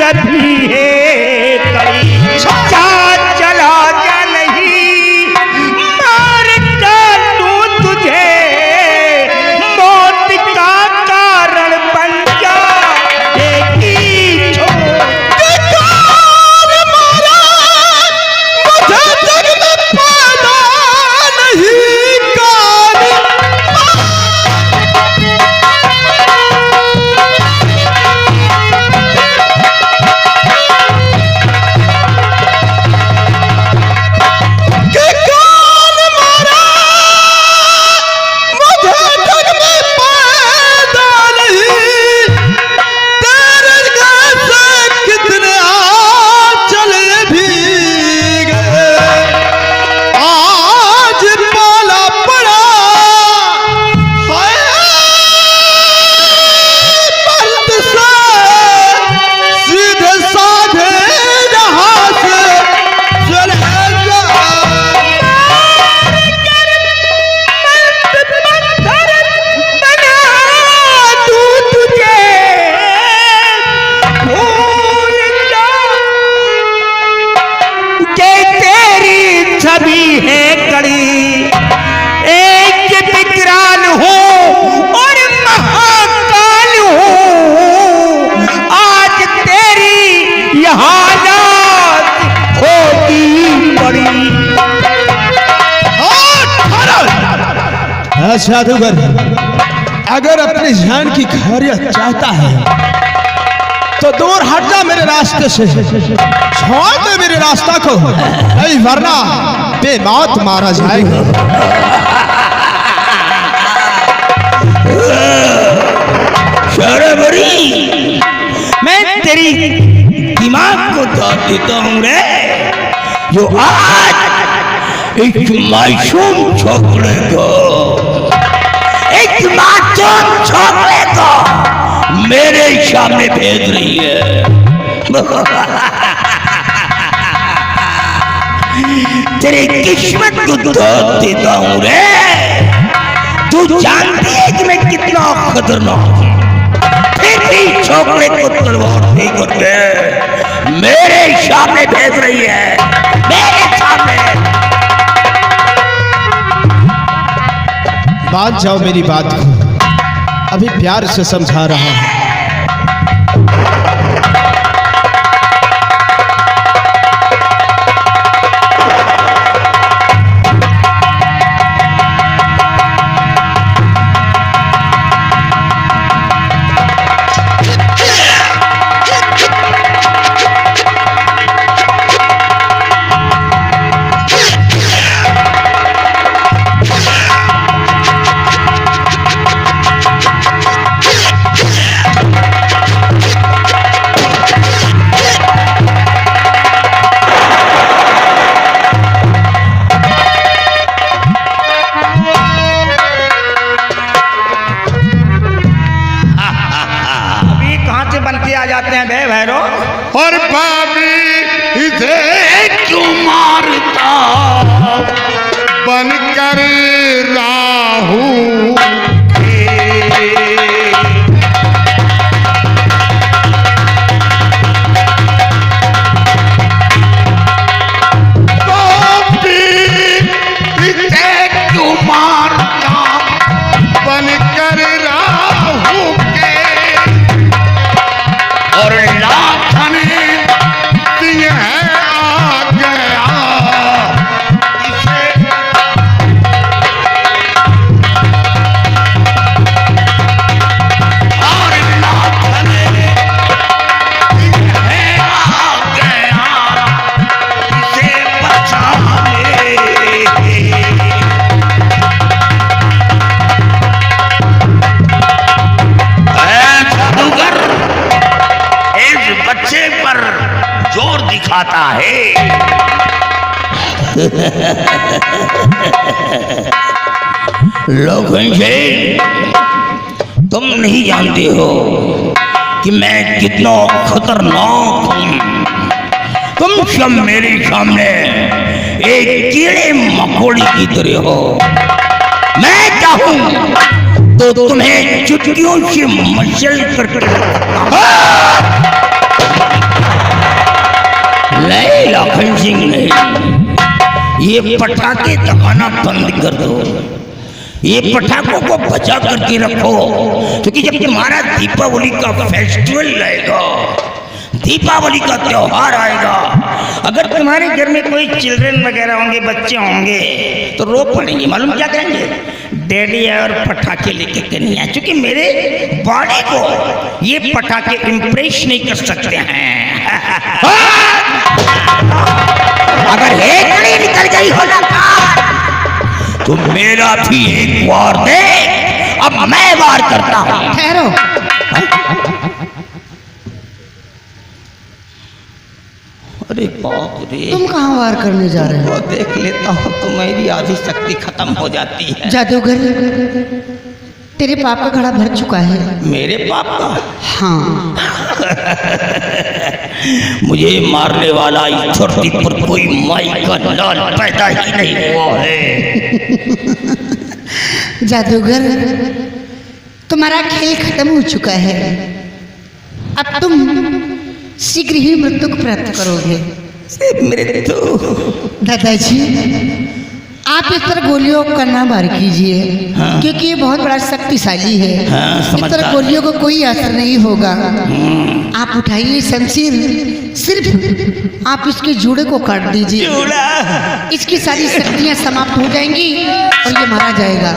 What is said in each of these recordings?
सभी है कड़ी जा चला जा नहीं मार डालूं तुझे मौत का कारण बन जाएगी सभी है कड़ी एक विकराल हो और महाकाल हो आज तेरी यह हालत होगी बड़ी। जादूगर अगर अपनी जान की खैरियत चाहता है तो दूर हट जा मेरे रास्ते से, छोड़ दे मेरे रास्ता को, नहीं वरना बेमौत मारा जाएगा। शर्मरी मैं तेरी दिमाग को दाद देता हूँ रे, जो आज एक मासूम छोकरे को मेरे सामने भेज रही है। तेरी किस्मत को दाद देता हूँ रे, तू जानती है कि मैं कितना खतरनाक हूँ, फिर भी छोकरे को तलवार नहीं करके मेरे सामने भेज रही है, मेरे सामने। मान जाओ मेरी बात को, अभी प्यार से समझा रहा हूं। और बाबी इसे क्यों मारता बनकर राहु बाबी इसे क्यों मारता बनकर राहु के और दिखाता है। लोग तुम नहीं जानते हो कि मैं कितना खतरनाक हूं। तुम सब मेरे सामने एक कीड़े मकोड़ी की तरह हो। मैं चाहूं तो तुम्हें चुटकियों से मचल करके अखंड सिंह नहीं, ये पटाखे दबाना बंद कर दो, ये पटाखों को बचा करके रखो, क्योंकि जब तुम्हारा दीपावली का फेस्टिवल आएगा, दीपावली का त्योहार आएगा, अगर तुम्हारे घर में कोई चिल्ड्रन वगैरह होंगे, बच्चे होंगे, तो रो पड़ेंगे। मालूम क्या कहेंगे? डैडी और पटाखे लेके के नहीं आए, क्योंकि मेरे बॉडी को ये पटाखे इम्प्रेस नहीं कर सकते हैं। अगर एक नहीं निकल गई हो ना तो मेरा भी एक वार दे, अब मैं वार करता हूं। ठहरो, अरे बाप रे, तुम कहाँ वार करने जा रहे हो? वो देख लेता हूँ तो मेरी आधी शक्ति खत्म हो जाती है। जादूगर, तेरे पाप का घड़ा भर चुका है। मेरे पाप का? हाँ। मुझे मारने वाला इस धरती पर कोई माई का लाल पैदा ही नहीं हुआ है। जादूगर, तुम्हारा खेल खत्म हो चुका है। अब तुम शीघ्र ही मृत्यु को प्राप्त करोगे। मृत्यु? दादाजी, आप इस पर गोलियों का ना वार कीजिए, हाँ। क्योंकि ये बहुत बड़ा शक्तिशाली है। हाँ, इस समझदार। पर गोलियों को कोई असर नहीं होगा। आप उठाइए शमशीर, सिर्फ आप इसके जूड़े को काट दीजिए, चूड़ा? इसकी सारी शक्तियां समाप्त हो जाएंगी और ये मारा जाएगा।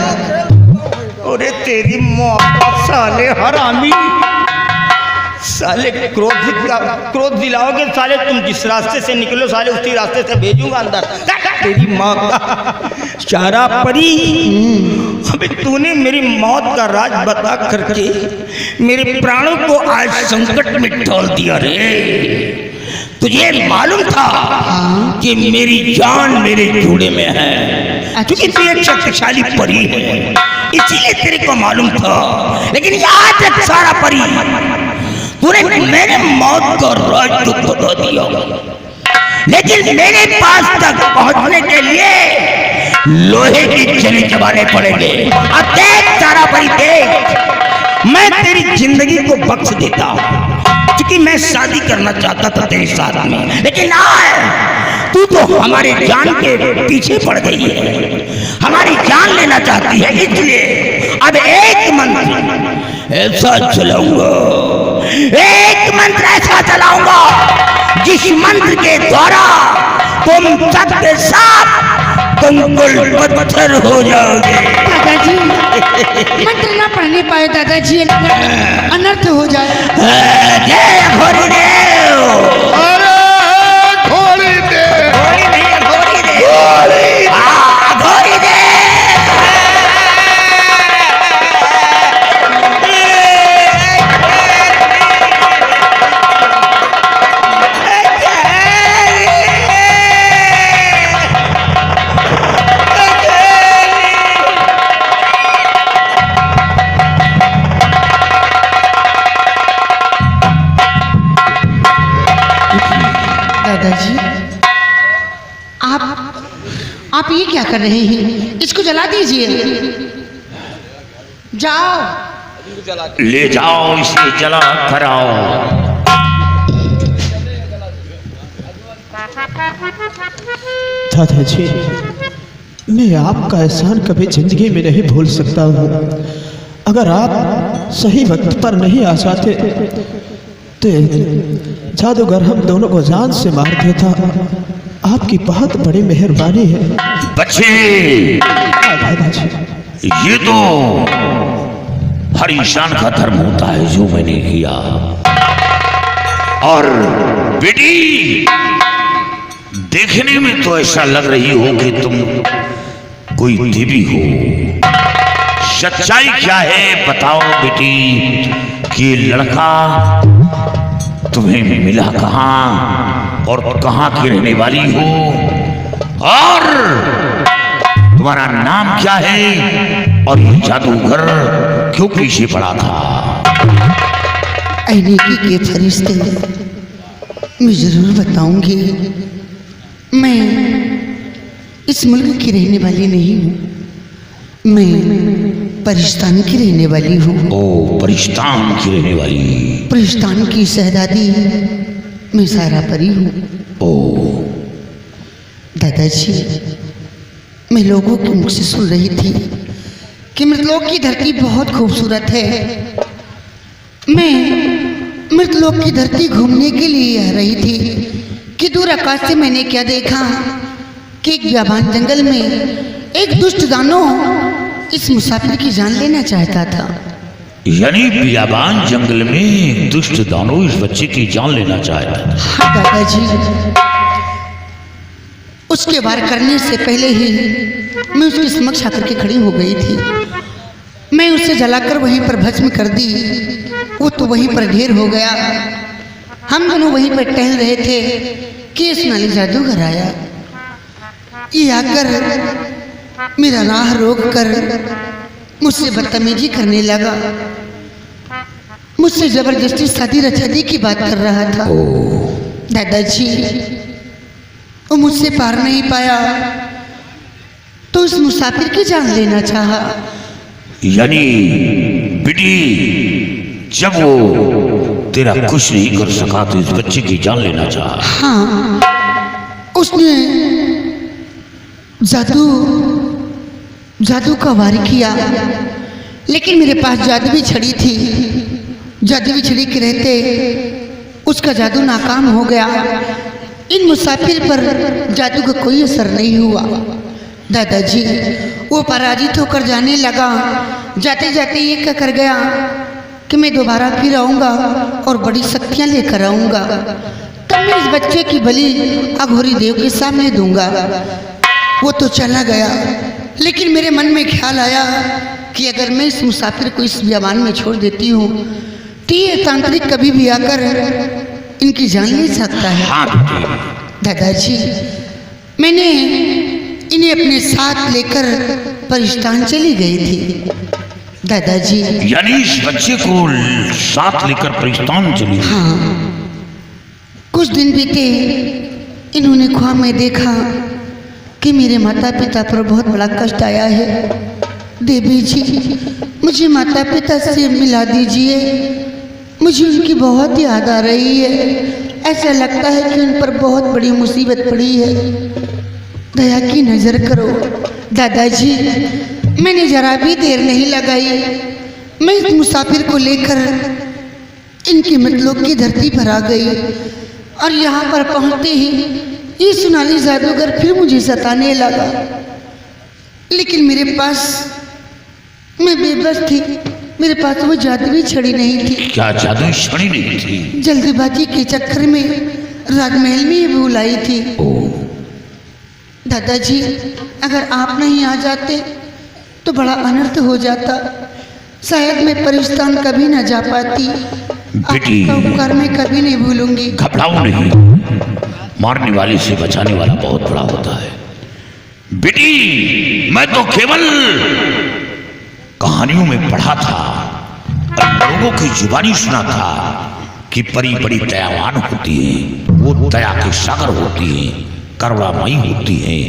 अरे तेरी मौत, साले हरामी, साले क्रोध दिलाओगे साले, तुम जिस रास्ते से निकलो साले उसी रास्ते से भेजूंगा अंदर। तेरी मौत का चारा परी, अबे तूने मेरी मौत का राज बता करके मेरे प्राणों को आज संकट में डाल दिया रे। तुझे मालूम था कि मेरी जान मेरे जूड़े में है, क्योंकि तू एक शक्तिशाली परी है, इसीलिए तेरे को मालूम था। लेकिन आज एक सारा परी, तूने मेरे मौत का राज तो बता दिया, लेकिन मेरे पास तक पहुंचने के लिए लोहे की चने चबाने पड़ेंगे। अब देख सारा परी, देख, मैं तेरी जिंदगी को बख्श देता हूं, क्योंकि मैं शादी करना चाहता था तेरे साथ में, लेकिन आज तू तो हमारी जान के पीछे पड़ गई है, हमारी जान लेना चाहती है। इसलिए अब एक मंत्र ऐसा चलाऊंगा, एक मंत्र ऐसा चलाऊंगा जिस मंत्र के द्वारा तुम सबके साथ कंकड़ पत्थर हो जाओगे। दादाजी, मंत्र ना पढ़ने पाए दादाजी, अनर्थ हो जाए। जय घोड़ीदेव। अरे घोड़ी दे, घोड़ी नहीं है, घोड़ीदेव। हाँ, घोड़ीदेव। दादाजी, आप ये क्या कर रहे हैं? इसको जला दीजिए। जाओ, ले जाओ, इसे जला कर आओ। दादाजी, मैं आपका एहसान कभी जिंदगी में नहीं भूल सकता हूँ। अगर आप सही वक्त पर नहीं आ जाते तो जादूगर हम दोनों को जान से मार देता। आपकी बहुत बड़ी मेहरबानी है बच्चे। दादाजी। ये तो हर इंसान का धर्म होता है जो मैंने किया। और बेटी, देखने में तो ऐसा लग रही हो कि तुम कोई देवी हो। सच्चाई क्या है बताओ बेटी, कि लड़का तुम्हें मिला कहाँ और कहाँ की रहने वाली हो, और तुम्हारा नाम क्या है, और ये जादूगर क्यों पीछे पड़ा था? ऐनेकी के फरिश्ते, मैं जरूर बताऊंगी। मैं इस मुल्क की रहने वाली नहीं हूँ, मैं परिस्तान की रहने वाली हूँ। ओ, परिस्तान की रहने वाली। परिस्तान की शहजादी मैं सारा परी हूँ। ओ, दादाजी, मैं लोगों के मुख से सुन रही थी कि मृतलोक की धरती बहुत खूबसूरत है। मैं मृतलोक की धरती घूमने के लिए आ रही थी कि दूर आकाश से मैंने क्या देखा कि एक बियाबान जंगल में एक दुष्ट दानव इस मुसाफिर की जान लेना चाहता था। यानी बियाबान जंगल में दुष्ट दानव इस बच्चे की जान लेना चाहता था। हाँ दादाजी, उसके वार करने से पहले ही मैं उसके समक्ष आकर के खड़ी हो गई थी। मैं उसे जलाकर वहीं पर भस्म कर दी, वो तो वहीं पर ढेर हो गया। हम दोनों वहीं पर टहल रहे थे कि ये सोनाली जादूगर आया। ये आकर मेरा राह रोक कर मुझसे बदतमीजी करने लगा, मुझसे जबरदस्ती शादी रचादी की बात कर रहा था। दादाजी, वो मुझसे पार नहीं पाया तो उस मुसाफिर की जान लेना चाहा। यानी बेटी, जब वो तेरा कुछ नहीं कर सका तो इस बच्चे की जान लेना चाहा। हाँ, उसने जादू का वार किया, लेकिन मेरे पास जादुई छड़ी थी। जादुई छड़ी के रहते उसका जादू नाकाम हो गया। इन मुसाफिर पर जादू का कोई असर नहीं हुआ। दादाजी, वो पराजित होकर जाने लगा। जाते जाते ये क्या कर गया कि मैं दोबारा फिर आऊँगा और बड़ी शक्तियाँ लेकर आऊँगा, तब मैं इस बच्चे की बलि अघोरी देव के सामने दूंगा। वो तो चला गया, लेकिन मेरे मन में ख्याल आया कि अगर मैं इस मुसाफिर को इस बियाबान में छोड़ देती हूँ तो ये तांत्रिक कभी भी आकर इनकी जान ले सकता है। हाँ दादाजी, मैंने इन्हें अपने साथ लेकर परिस्तान चली गई थी। दादाजी, यानी इस बच्चे को साथ लेकर परिस्तान चली। हाँ, कुछ दिन बीते, इन्होंने ख्वाब में देखा कि मेरे माता पिता पर बहुत बड़ा कष्ट आया है। देवी जी, मुझे माता पिता से मिला दीजिए, मुझे उनकी बहुत याद आ रही है। ऐसा लगता है कि उन पर बहुत बड़ी मुसीबत पड़ी है, दया की नज़र करो। दादाजी, मैंने जरा भी देर नहीं लगाई, मैं इस मुसाफिर को लेकर इनकी मृतलोक की धरती पर आ गई और यहाँ पर पहुँचते ही ये सोनाली जादूगर फिर मुझे सताने लगा। लेकिन मेरे पास, मैं बेबस थी, मेरे पास वो जादुई छड़ी नहीं थी। क्या जादुई छड़ी नहीं थी? जल्दबाजी के चक्कर में राजमहल में ये भूल आई थी। दादाजी, अगर आप नहीं आ जाते तो बड़ा अनर्थ हो जाता। शायद मैं परिस्तान कभी न जा पाती। बेटी, आपका उपकार मैं कभी नहीं भूलूंगी। घबराओ नहीं, मारने वाले से बचाने वाला बहुत बड़ा होता है। बेटी, मैं तो केवल कहानियों में पढ़ा था और लोगों की जुबानी सुना था कि परी बड़ी दयावान होती है, वो दया के सागर होती है, करुणामयी होती है।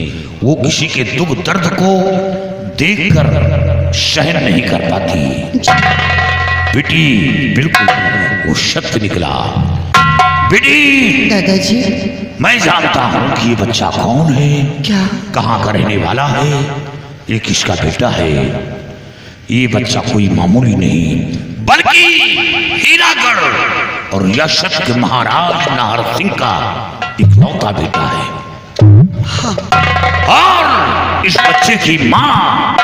वो किसी के दुख दर्द को देखकर सहन नहीं कर पाती। बेटी, बिल्कुल वो सत्य निकला। बेटी, दादाजी, मैं जानता हूँ कि ये बच्चा कौन है, क्या? कहाँ का रहने वाला है, ये किसका बेटा है। ये बच्चा कोई मामूली नहीं, बल्कि हीरागढ़ और यशत के महाराज नाहर सिंह का इकलौता बेटा है। हाँ। और इस बच्चे की माँ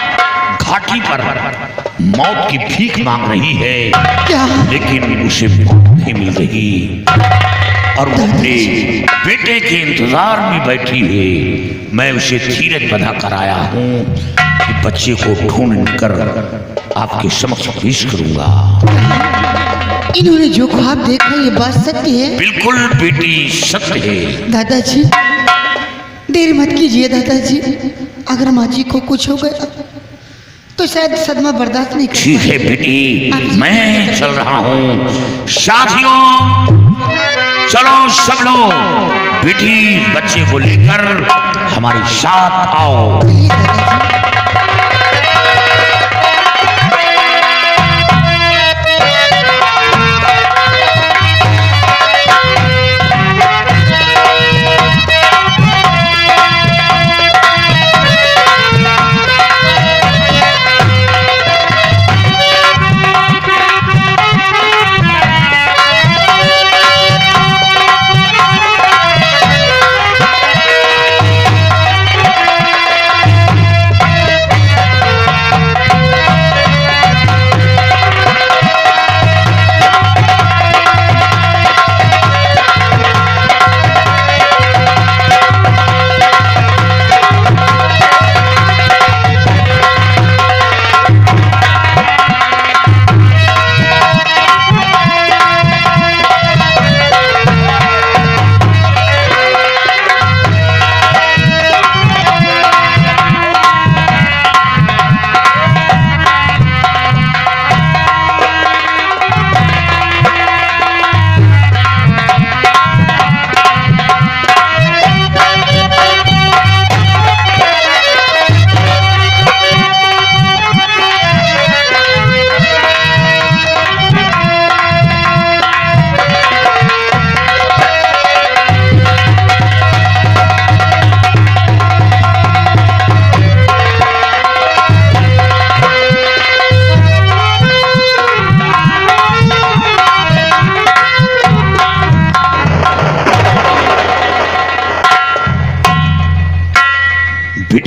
घाटी पर मौत की भीख मांग रही है, क्या? लेकिन उसे मौत नहीं मिल रही और वो अपने बेटे के इंतजार में बैठी है। मैं उसे धीरज बंधा कर आया हूँ कि बच्चे को ढूंढ कर आपके समक्ष पेश करूंगा। इन्होंने जो ख्वाब देखा ये बात सत्य है? बिल्कुल बेटी, सत्य है। दादाजी, देर मत कीजिए दादाजी। अगर माँ जी को कुछ हो गया तो शायद सदमा बर्दाश्त नहीं कर ठीक है बेटी, मैं चल रहा हूँ। साथियों, चलो सब लोग, बेटी बच्चे को लेकर हमारे साथ आओ। पाएंगे दादाजी।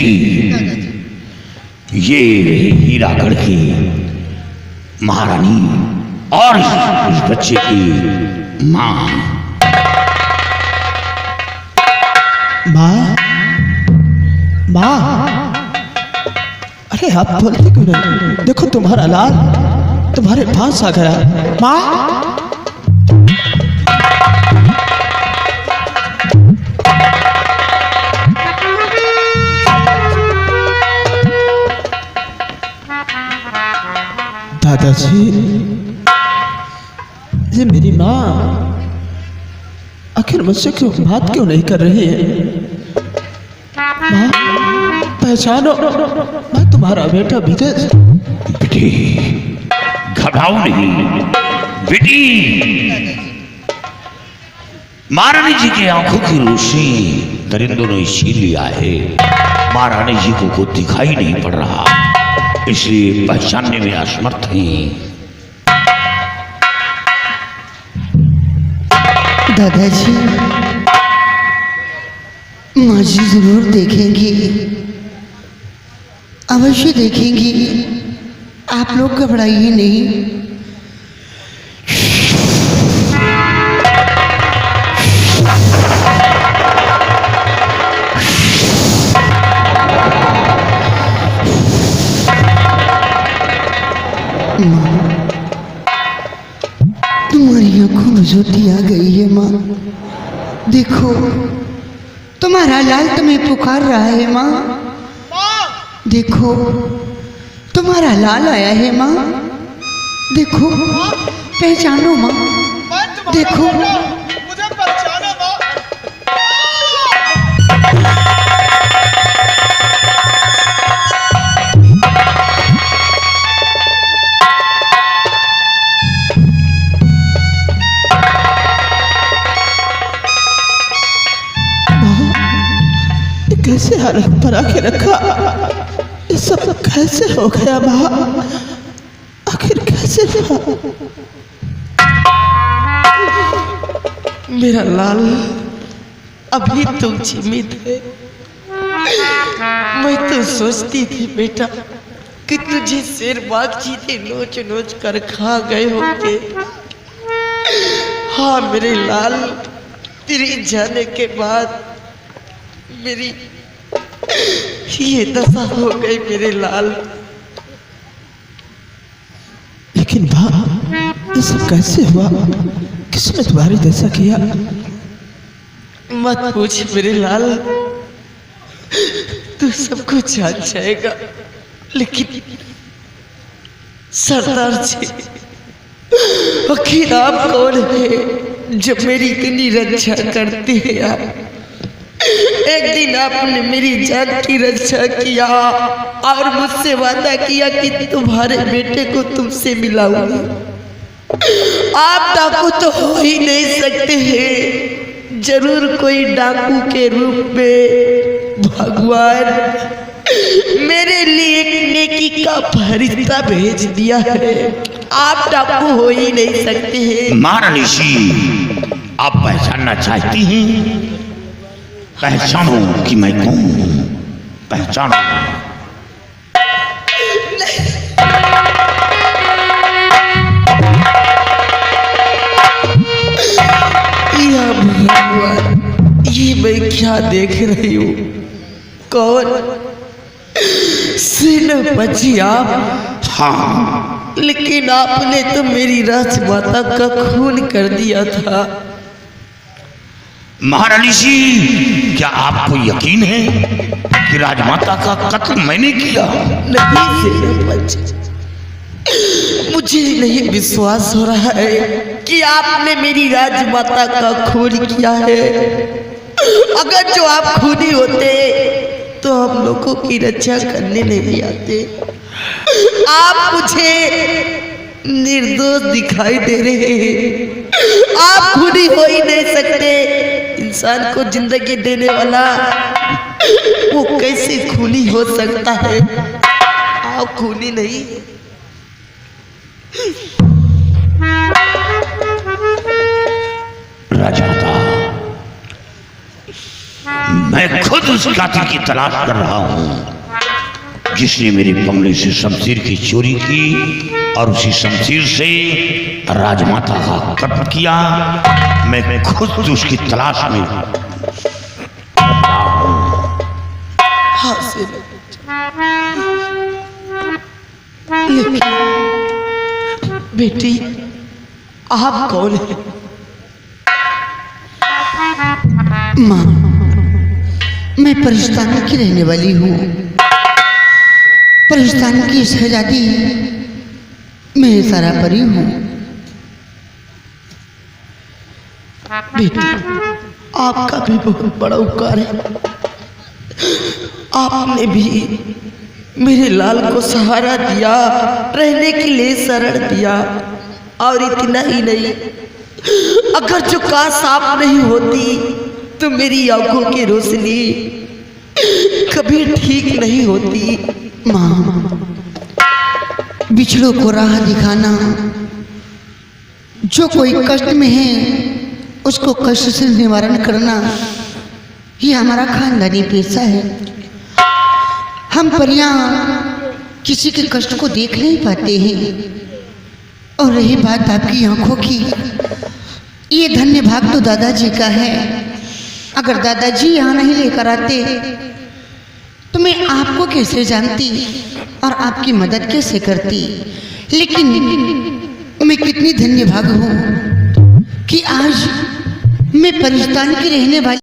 बेटी, ये हीरागढ़ की महारानी और इस बच्चे की माँ। माँ, माँ, अरे आप बोलते क्यों नहीं? देखो तुम्हारा लाल तुम्हारे पास आ गया। माँ, दादाजी, ये मेरी माँ आखिर मुझसे क्यों बात क्यों नहीं कर रही है? माँ, पहचानो, मैं तुम्हारा बेटा विजय। बेटी, घबराओ नहीं बेटी। महारानी जी के आंखों की रोशनी दरिंदों ने छीन लिया है। महारानी जी को दिखाई नहीं पड़ रहा, इसलिए पहचानने में असमर्थ हैं। दादाजी, माँ जी जरूर देखेंगी, अवश्य देखेंगी। आप लोग घबराइए नहीं। तुम्हारी आंखों में ज्योति आ गई है माँ। देखो, तुम्हारा लाल तुम्हें पुकार रहा है माँ। देखो, तुम्हारा लाल आया है माँ। देखो, पहचानो माँ। देखो, मुझे पहचानो माँ। कैसे हालत पर आके रखा? ये सब कैसे हो गया माँ? आखिर कैसे हुआ? मेरा लाल अभी तुम जीवित है। मैं तो सोचती थी बेटा कि तुझे शेरबाग जी ने नोच नोच कर खा गए होंगे। हाँ मेरे लाल, तेरे जाने के बाद मेरी ये दशा हो गई मेरे लाल। लेकिन माँ, ये सब कैसे हुआ? किसने तुम्हारी दशा किया? मत पूछ मेरे लाल, तू सब कुछ जान जाएगा। लेकिन सरदार जी, आखिर आप कौन है जो मेरी इतनी रक्षा करते हैं? आप एक दिन आपने मेरी जान की रक्षा किया और मुझसे वादा किया कि तुम्हारे बेटे को तुमसे मिलाऊंगा। आप डाकू तो हो ही नहीं सकते हैं, जरूर कोई डाकू के रूप में भगवान मेरे लिए एक नेकी का फरिश्ता भेज दिया है। आप डाकू हो ही नहीं सकते हैं। महारानी जी, आप पहचानना चाहती हैं? पहचानो कि मैं कौन हूं, पहचानो। या भगवान, ये मैं क्या देख रही हूँ? कौन? सेनापति आप? हाँ, लेकिन आपने तो मेरी राजमाता का खून कर दिया था। महारानी जी, क्या आपको यकीन है कि राजमाता का कत्ल मैंने किया? नहीं सेनापति, मुझे नहीं विश्वास हो रहा है कि आपने मेरी राजमाता का खून किया है। अगर जो आप खूनी होते तो हम लोगों की रक्षा करने नहीं आते। आप मुझे निर्दोष दिखाई दे रहे हैं। आप खूनी हो ही नहीं सकते। इंसान को जिंदगी देने वाला वो कैसे खूनी हो सकता है? आप खूनी नहीं। राजमाता, मैं खुद तो उस कातिल की तलाश कर रहा हूं जिसने मेरे बंगले से शमशीर की चोरी की और उसी शमशीर से राजमाता का कत्ल किया। मैं खुद तो उसकी तलाश में हाँ से लेकिन बेटी आप कौन है? माँ, मैं परिस्तान की रहने वाली हूँ। परिस्तान की शहजादी मैं सारा परी हूँ। बेटी आपका भी बहुत बड़ा उपकार है। आपने भी मेरे लाल को सहारा दिया, रहने के लिए शरण दिया। और इतना ही नहीं, अगर जो काश आप नहीं होती तो मेरी आंखों की रोशनी कभी ठीक नहीं होती। माँ, बिछड़ों को राह दिखाना, जो कोई कष्ट में है उसको कष्ट से निवारण करना, ये हमारा खानदानी पेशा है। हम परियां किसी के कष्ट को देख नहीं पाते हैं। और रही बात आपकी आंखों की, ये धन्य भाग तो दादाजी का है। अगर दादाजी यहाँ नहीं लेकर आते तो मैं आपको कैसे जानती और आपकी मदद कैसे करती। लेकिन मैं कितनी धन्य भाग हूँ कि आज मैं परिस्तान की रहने वाली